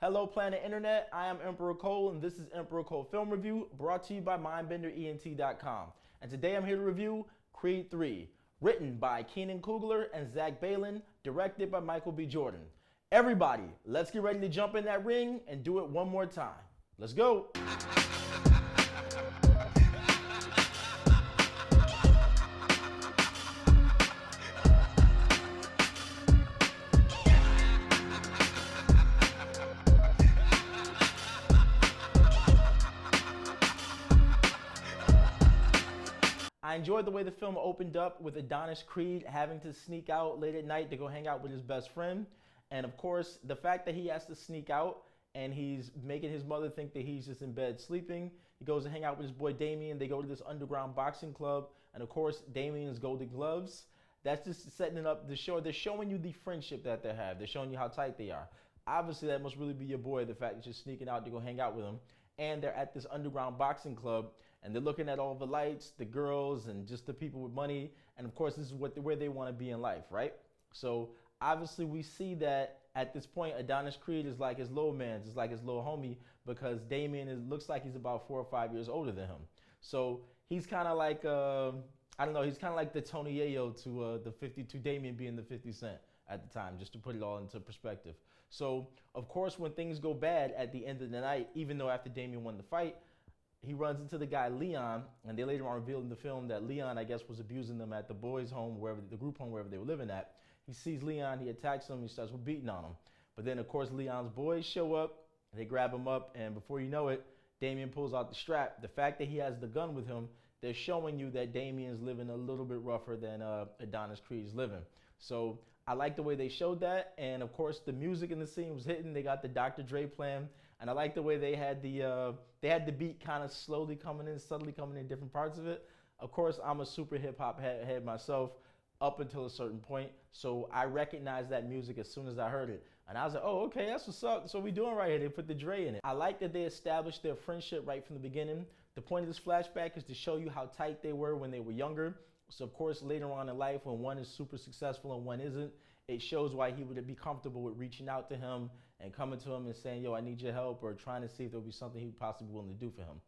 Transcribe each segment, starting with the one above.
Hello Planet Internet, I am Emperor Cole and this is Emperor Cole Film Review brought to you by MindBenderENT.com. And today I'm here to review Creed 3, written by Keenan Coogler and Zach Balin, directed by Michael B. Jordan. Everybody, let's get ready to jump in that ring and do it one more time. Let's go! I enjoyed the way the film opened up with Adonis Creed having to sneak out late at night to go hang out with his best friend. And of course, the fact that he has to sneak out and he's making his mother think that he's just in bed sleeping. He goes to hang out with his boy Damian. They go to this underground boxing club. And of course, Damian's golden gloves. That's just setting it up to show. They're showing you the friendship that they have. They're showing you how tight they are. Obviously, that must really be your boy, the fact that you're sneaking out to go hang out with him. And they're at this underground boxing club. And they're looking at all the lights, the girls, and just the people with money. And of course, this is where they want to be in life, right? So obviously, we see that at this point, Adonis Creed is like his little man, just like his little homie, because Damian looks like he's about 4 or 5 years older than him. So he's kind of like, I don't know, he's kind of like the Tony Yayo to the 52, Damian being the 50 Cent at the time, just to put it all into perspective. So, of course, when things go bad at the end of the night, even though after Damian won the fight, he runs into the guy Leon, and they later on revealed in the film that Leon, I guess, was abusing them at the boys' home, wherever the group home, wherever they were living at. He sees Leon, he attacks him, he starts beating on him. But then, of course, Leon's boys show up, they grab him up, and before you know it, Damian pulls out the strap. The fact that he has the gun with him, they're showing you that Damian's living a little bit rougher than Adonis Creed's living. So I like the way they showed that, and of course the music in the scene was hitting. They got the Dr. Dre playing, and I like the way they had the beat kind of slowly coming in, subtly coming in different parts of it. Of course, I'm a super hip hop head myself up until a certain point, so I recognized that music as soon as I heard it, and I was like, oh, okay, that's what's up. That's what we doing right here. They put the Dre in it. I like that they established their friendship right from the beginning. The point of this flashback is to show you how tight they were when they were younger. So of course, later on in life, when one is super successful and one isn't, it shows why he would be comfortable with reaching out to him and coming to him and saying, yo, I need your help, or trying to see if there'll be something he would possibly be willing to do for him.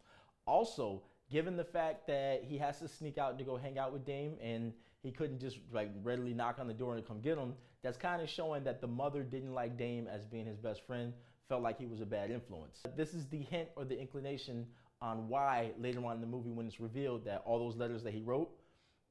Also, given the fact that he has to sneak out to go hang out with Dame and he couldn't just like readily knock on the door and come get him, that's kind of showing that the mother didn't like Dame as being his best friend, felt like he was a bad influence. This is the hint or the inclination on why later on in the movie, when it's revealed that all those letters that he wrote,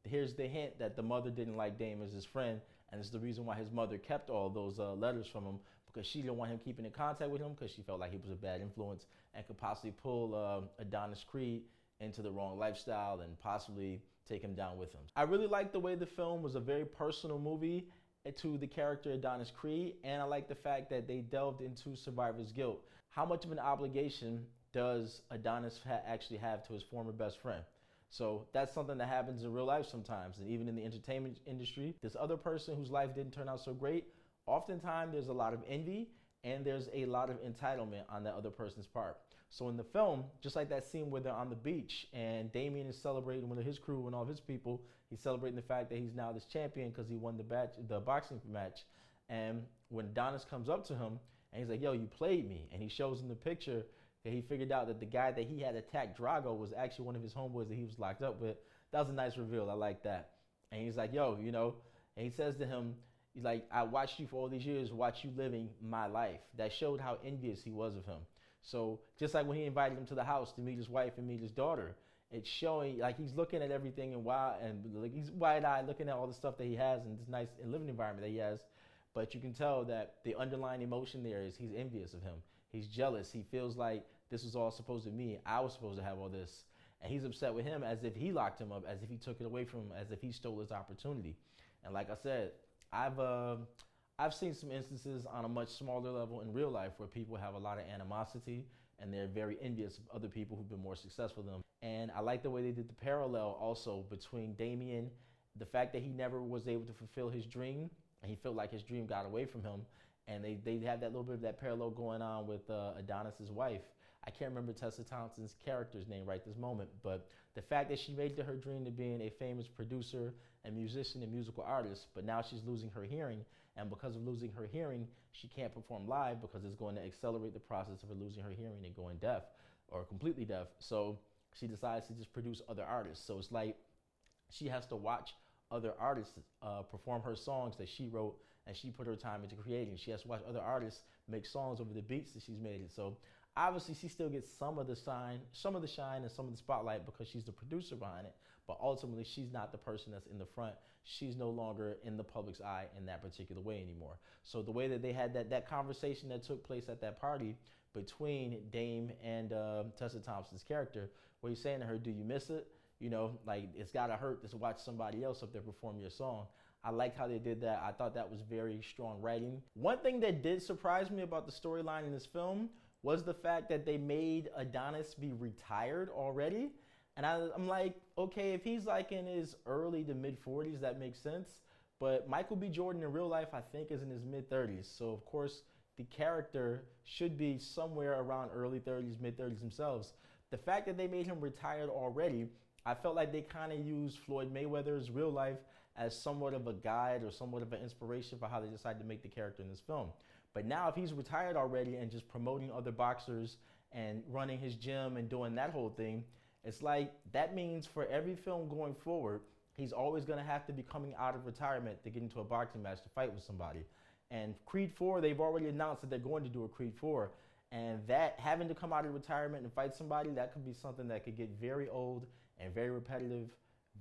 here's the hint that the mother didn't like Dame as his friend, and it's the reason why his mother kept all those letters from him, because she didn't want him keeping in contact with him, because she felt like he was a bad influence and could possibly pull Adonis Creed into the wrong lifestyle and possibly take him down with him. I really like the way the film was a very personal movie to the character Adonis Creed, and I like the fact that they delved into survivor's guilt. How much of an obligation does Adonis actually have to his former best friend? So that's something that happens in real life sometimes, and even in the entertainment industry. This other person whose life didn't turn out so great, oftentimes there's a lot of envy and there's a lot of entitlement on that other person's part. So in the film, just like that scene where they're on the beach and Damian is celebrating with his crew and all of his people, he's celebrating the fact that he's now this champion because he won the boxing match. And when Adonis comes up to him and he's like, yo, you played me, and he shows him the picture, that he figured out that the guy that he had attacked, Drago, was actually one of his homeboys that he was locked up with. That was a nice reveal. I like that. And he's like, yo, you know, and he says to him, he's like, I watched you for all these years, watch you living my life. That showed how envious he was of him. So just like when he invited him to the house to meet his wife and meet his daughter, it's showing like he's looking at everything and like he's wide-eyed looking at all the stuff that he has in this nice living environment that he has. But you can tell that the underlying emotion there is he's envious of him. He's jealous. He feels like this was all supposed to me. I was supposed to have all this. And he's upset with him as if he locked him up, as if he took it away from him, as if he stole his opportunity. And like I said, I've seen some instances on a much smaller level in real life where people have a lot of animosity and they're very envious of other people who've been more successful than them. And I like the way they did the parallel also between Damian, the fact that he never was able to fulfill his dream, and he felt like his dream got away from him. And they have that little bit of that parallel going on with Adonis's wife. I can't remember Tessa Thompson's character's name right this moment, but the fact that she made it her dream to being a famous producer and musician and musical artist, but now she's losing her hearing, and because of losing her hearing, she can't perform live because it's going to accelerate the process of her losing her hearing and going deaf or completely deaf. So she decides to just produce other artists. So it's like she has to watch other artists perform her songs that she wrote and she put her time into creating. She has to watch other artists make songs over the beats that she's made. So obviously she still gets some of the shine and some of the spotlight because she's the producer behind it, but ultimately she's not the person that's in the front. She's no longer in the public's eye in that particular way anymore. So the way that they had that conversation that took place at that party between Dame and Tessa Thompson's character, where he's saying to her, do you miss it? You know, like, it's gotta hurt to watch somebody else up there perform your song. I liked how they did that. I thought that was very strong writing. One thing that did surprise me about the storyline in this film was the fact that they made Adonis be retired already. And I'm like, okay, if he's like in his early to mid 40s, that makes sense. But Michael B. Jordan in real life, I think, is in his mid 30s. So of course, the character should be somewhere around early 30s, mid 30s themselves. The fact that they made him retired already, I felt like they kind of used Floyd Mayweather's real life as somewhat of a guide or somewhat of an inspiration for how they decided to make the character in this film. But now if he's retired already and just promoting other boxers and running his gym and doing that whole thing, it's like that means for every film going forward, he's always going to have to be coming out of retirement to get into a boxing match to fight with somebody. And Creed 4, they've already announced that they're going to do a Creed 4. And that having to come out of retirement and fight somebody, that could be something that could get very old and very repetitive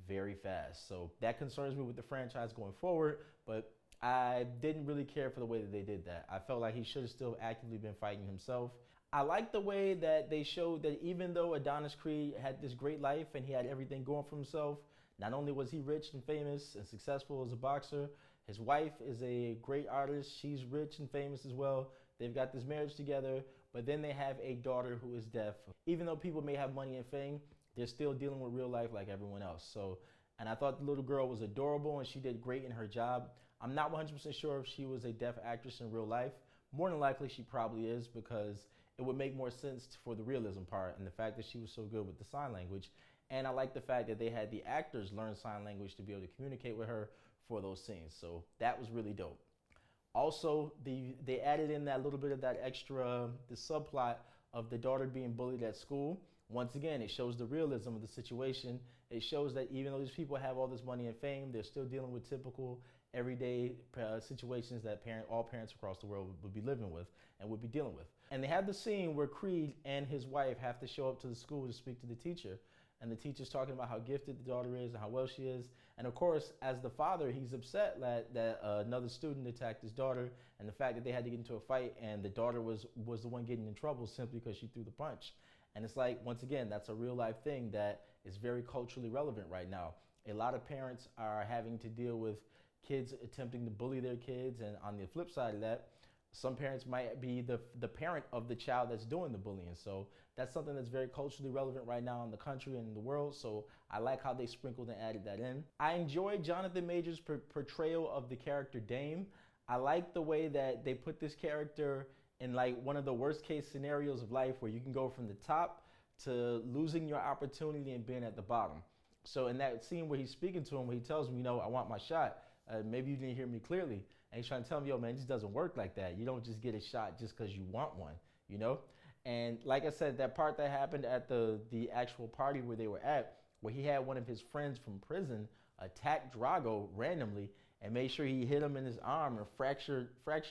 very fast. So that concerns me with the franchise going forward, but I didn't really care for the way that they did that. I felt like he should have still actively been fighting himself. I like the way that they showed that even though Adonis Creed had this great life and he had everything going for himself, not only was he rich and famous and successful as a boxer, his wife is a great artist. She's rich and famous as well. They've got this marriage together, but then they have a daughter who is deaf. Even though people may have money and fame, they're still dealing with real life like everyone else. So, and I thought the little girl was adorable and she did great in her job. I'm not 100% sure if she was a deaf actress in real life. More than likely she probably is, because it would make more sense for the realism part and the fact that she was so good with the sign language. And I like the fact that they had the actors learn sign language to be able to communicate with her for those scenes. So that was really dope. Also, they added in that little bit of that extra, the subplot of the daughter being bullied at school. Once again, it shows the realism of the situation. It shows that even though these people have all this money and fame, they're still dealing with typical everyday situations that all parents across the world would be living with and would be dealing with. And they have the scene where Creed and his wife have to show up to the school to speak to the teacher. And the teacher's talking about how gifted the daughter is and how well she is. And of course, as the father, he's upset that another student attacked his daughter, and the fact that they had to get into a fight and the daughter was the one getting in trouble simply because she threw the punch. And it's like, once again, that's a real life thing that is very culturally relevant right now. A lot of parents are having to deal with kids attempting to bully their kids, and on the flip side of that, some parents might be the parent of the child that's doing the bullying. So that's something that's very culturally relevant right now in the country and in the world. So I like how they sprinkled and added that in. I enjoyed Jonathan Majors' portrayal of the character Dame. I like the way that they put this character in like one of the worst case scenarios of life, where you can go from the top to losing your opportunity and being at the bottom. So in that scene where he's speaking to him, where he tells him, you know, I want my shot. Maybe you didn't hear me clearly. And he's trying to tell me, yo, man, it just doesn't work like that. You don't just get a shot just because you want one, you know? And like I said, that part that happened at the actual party where they were at, where he had one of his friends from prison attack Drago randomly and made sure he hit him in his arm and fractured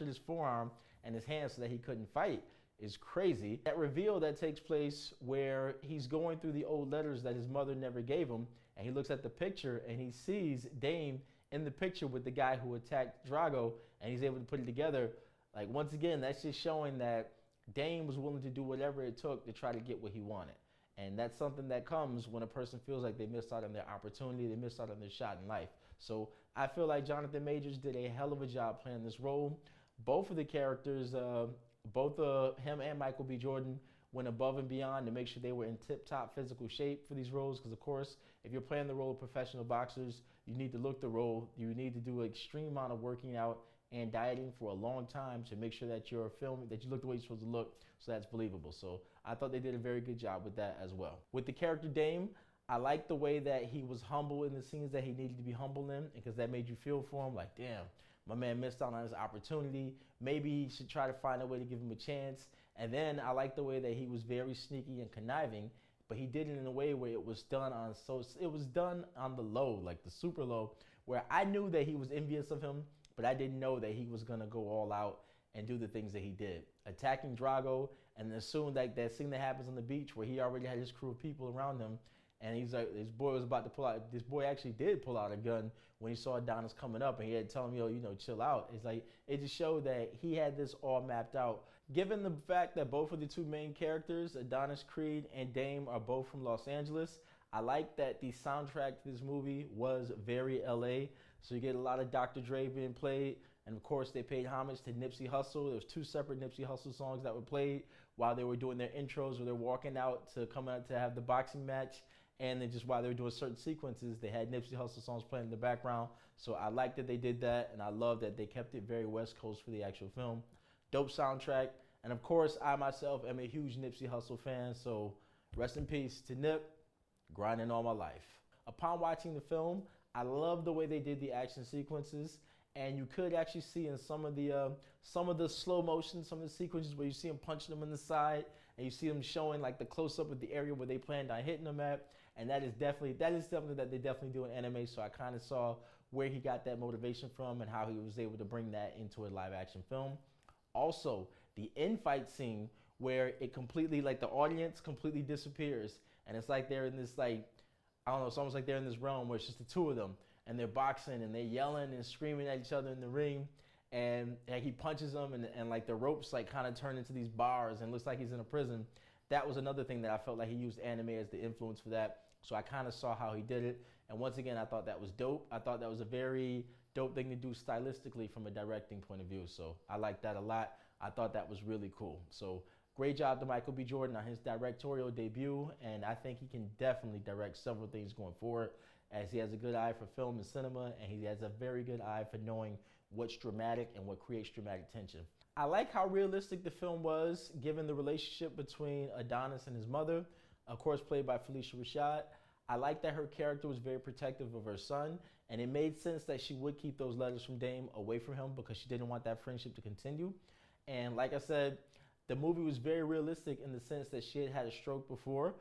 his forearm and his hand so that he couldn't fight, is crazy. That reveal that takes place where he's going through the old letters that his mother never gave him, and he looks at the picture and he sees Dame in the picture with the guy who attacked Drago, and he's able to put it together. Like, once again, that's just showing that Dame was willing to do whatever it took to try to get what he wanted. And that's something that comes when a person feels like they missed out on their opportunity, they missed out on their shot in life. So I feel like Jonathan Majors did a hell of a job playing this role. Both of the characters, him and Michael B. Jordan, went above and beyond to make sure they were in tip-top physical shape for these roles, because of course, if you're playing the role of professional boxers, you need to look the role. You need to do an extreme amount of working out and dieting for a long time to make sure that you're filming, that you look the way you're supposed to look, so that's believable. So I thought they did a very good job with that as well. With the character Dame, I like the way that he was humble in the scenes that he needed to be humble in, because that made you feel for him, like, damn, my man missed out on his opportunity. Maybe he should try to find a way to give him a chance. And then I like the way that he was very sneaky and conniving, but he did it in a way where it was done on the low, like the super low, where I knew that he was envious of him, but I didn't know that he was gonna go all out and do the things that he did. Attacking Drago, and then soon like that scene that happens on the beach where he already had his crew of people around him, and he's like, this boy was about to pull out, this boy actually did pull out a gun when he saw Adonis coming up, and he had to tell him, yo, chill out. It's like, it just showed that he had this all mapped out. Given the fact that both of the two main characters, Adonis Creed and Dame, are both from Los Angeles, I like that the soundtrack to this movie was very LA. So you get a lot of Dr. Dre being played, and of course they paid homage to Nipsey Hussle. There was 2 separate Nipsey Hussle songs that were played while they were doing their intros, where they're walking out to come out to have the boxing match. And then just while they were doing certain sequences, they had Nipsey Hussle songs playing in the background. So I like that they did that, and I love that they kept it very West Coast for the actual film. Dope soundtrack. And of course, I myself am a huge Nipsey Hussle fan, so rest in peace to Nip, grinding all my life. Upon watching the film, I love the way they did the action sequences, and you could actually see in some of the slow motion, some of the sequences where you see him punching them in the side, and you see them showing like the close up of the area where they planned on hitting them at. And that is something that they definitely do in anime. So I kind of saw where he got that motivation from and how he was able to bring that into a live action film. Also, the end fight scene where it completely, like the audience completely disappears. And it's like they're in this, like, I don't know, it's almost like they're in this realm where it's just the two of them. And they're boxing and they're yelling and screaming at each other in the ring. And he punches them and like the ropes like kind of turn into these bars and looks like he's in a prison. That was another thing that I felt like he used anime as the influence for that. So I kind of saw how he did it. And once again, I thought that was dope. I thought that was a very dope thing to do stylistically from a directing point of view. So I like that a lot. I thought that was really cool. So great job to Michael B. Jordan on his directorial debut. And I think he can definitely direct several things going forward, as he has a good eye for film and cinema, and he has a very good eye for knowing what's dramatic and what creates dramatic tension. I like how realistic the film was, given the relationship between Adonis and his mother, of course played by Phylicia Rashad. I like that her character was very protective of her son, and it made sense that she would keep those letters from Dame away from him because she didn't want that friendship to continue. And like I said, the movie was very realistic in the sense that she had had a stroke before.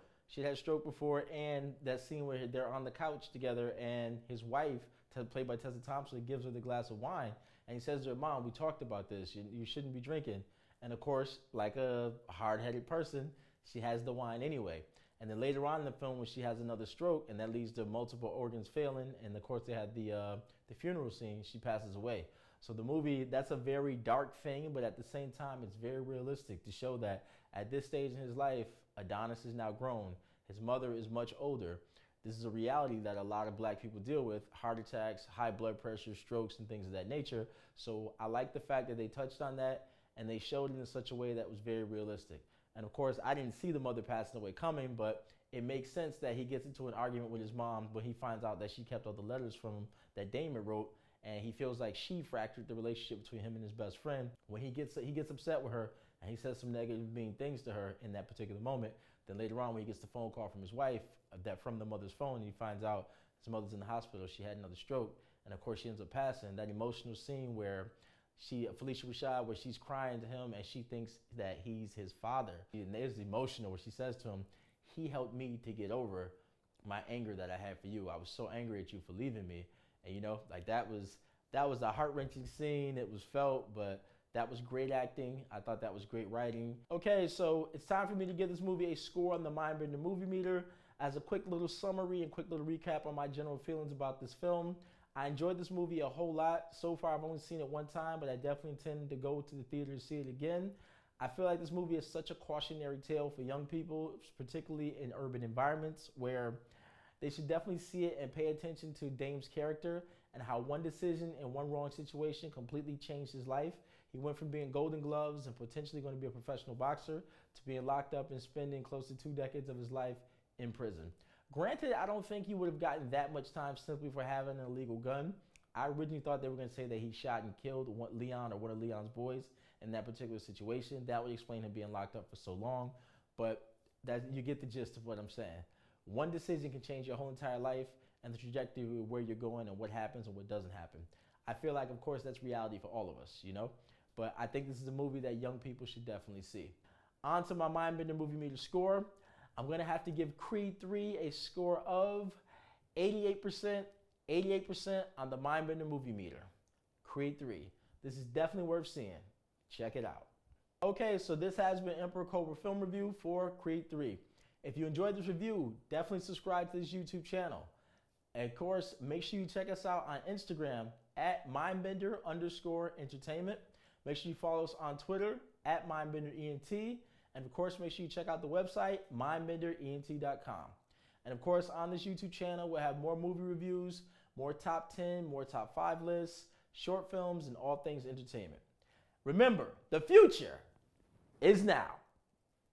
And that scene where they're on the couch together and his wife, played by Tessa Thompson, gives her the glass of wine. And he says to her, Mom, we talked about this. You shouldn't be drinking. And of course, like a hard-headed person, she has the wine anyway. And then later on in the film, when she has another stroke, and that leads to multiple organs failing, and of course they had the funeral scene, she passes away. So the movie, that's a very dark thing, but at the same time, it's very realistic to show that at this stage in his life, Adonis is now grown. His mother is much older. This is a reality that a lot of black people deal with: heart attacks, high blood pressure, strokes, and things of that nature. So I like the fact that they touched on that and they showed it in such a way that was very realistic. And of course, I didn't see the mother passing away coming, but it makes sense that he gets into an argument with his mom when he finds out that she kept all the letters from him that Damon wrote, and he feels like she fractured the relationship between him and his best friend. When he gets upset with her and he says some negative, mean things to her in that particular moment. Then later on, when he gets the phone call from his wife, that from the mother's phone, he finds out his mother's in the hospital. She had another stroke, and of course she ends up passing. That emotional scene where Phylicia Rashad, where she's crying to him and she thinks that he's his father. And there's emotional where she says to him, he helped me to get over my anger that I had for you. I was so angry at you for leaving me. And like that was a heart-wrenching scene. It was felt, but that was great acting. I thought that was great writing. Okay, so it's time for me to give this movie a score on the MindBender movie meter. As a quick little summary and quick little recap on my general feelings about this film, I enjoyed this movie a whole lot. So far, I've only seen it one time, but I definitely intend to go to the theater to see it again. I feel like this movie is such a cautionary tale for young people, particularly in urban environments, where they should definitely see it and pay attention to Dame's character and how one decision and one wrong situation completely changed his life. He went from being Golden Gloves and potentially going to be a professional boxer to being locked up and spending close to 2 decades of his life in prison. Granted, I don't think he would have gotten that much time simply for having an illegal gun. I originally thought they were going to say that he shot and killed Leon or one of Leon's boys in that particular situation. That would explain him being locked up for so long. But you get the gist of what I'm saying. One decision can change your whole entire life and the trajectory of where you're going and what happens and what doesn't happen. I feel like, of course, that's reality for all of us, you know? But I think this is a movie that young people should definitely see. On to my MindBender movie meter score. I'm going to have to give Creed 3 a score of 88%. 88% on the MindBender movie meter. Creed 3. This is definitely worth seeing. Check it out. Okay, so this has been Emperor Cobra Film Review for Creed 3. If you enjoyed this review, definitely subscribe to this YouTube channel. And of course, make sure you check us out on Instagram at MindBender_entertainment. Make sure you follow us on Twitter at MindBenderENT. And of course, make sure you check out the website, MindBenderENT.com. And of course, on this YouTube channel, we'll have more movie reviews, more top 10, more top 5 lists, short films, and all things entertainment. Remember, the future is now.